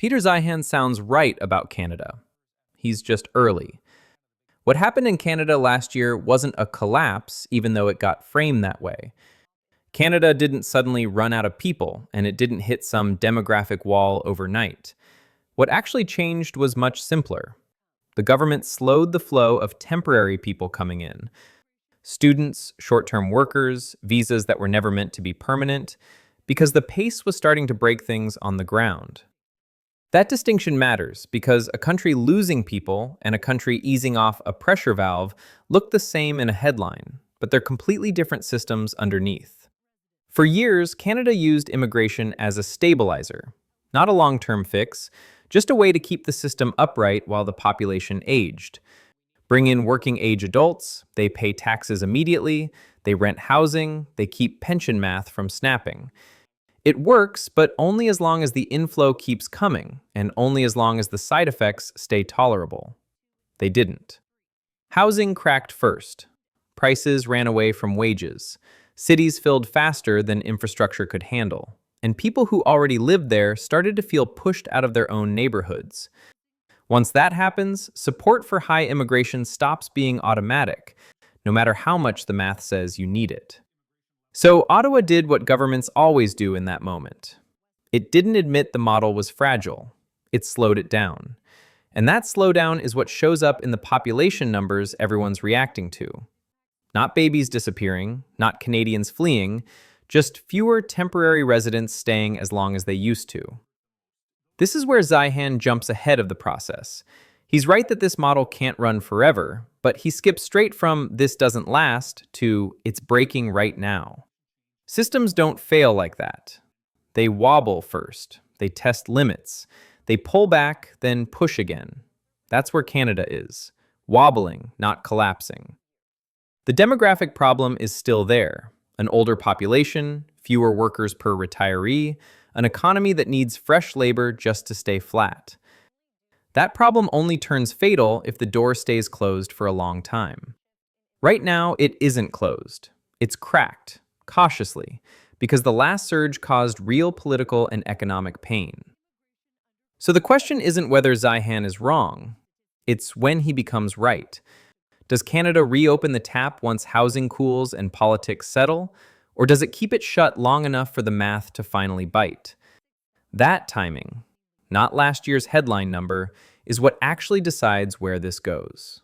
Peter Zeihan sounds right about Canada. He's just early. What happened in Canada last year wasn't a collapse, even though it got framed that way. Canada didn't suddenly run out of people, and it didn't hit some demographic wall overnight. What actually changed was much simpler. The government slowed the flow of temporary people coming in. Students, short-term workers, visas that were never meant to be permanent, because the pace was starting to break things on the ground. That distinction matters because a country losing people and a country easing off a pressure valve look the same in a headline, but they're completely different systems underneath. For years, Canada used immigration as a stabilizer, not a long-term fix, just a way to keep the system upright while the population aged. Bring in working-age adults, they pay taxes immediately, they rent housing, they keep pension math from snapping. It works, but only as long as the inflow keeps coming, and only as long as the side effects stay tolerable. They didn't. Housing cracked first. Prices ran away from wages. Cities filled faster than infrastructure could handle. And people who already lived there started to feel pushed out of their own neighborhoods. Once that happens, support for high immigration stops being automatic, no matter how much the math says you need it. So Ottawa did what governments always do in that moment. It didn't admit the model was fragile. It slowed it down. And that slowdown is what shows up in the population numbers everyone's reacting to. Not babies disappearing, not Canadians fleeing, just fewer temporary residents staying as long as they used to. This is where Zeihan jumps ahead of the process. He's right that this model can't run forever, but he skips straight from "this doesn't last" to "it's breaking right now." Systems don't fail like that. They wobble first, they test limits, they pull back, then push again. That's where Canada is, wobbling, not collapsing. The demographic problem is still there. An older population, fewer workers per retiree, an economy that needs fresh labor just to stay flat. That problem only turns fatal if the door stays closed for a long time. Right now, it isn't closed. It's cracked, cautiously, because the last surge caused real political and economic pain. So the question isn't whether Zeihan is wrong. It's when he becomes right. Does Canada reopen the tap once housing cools and politics settle, or does it keep it shut long enough for the math to finally bite? That timing, not last year's headline number, is what actually decides where this goes.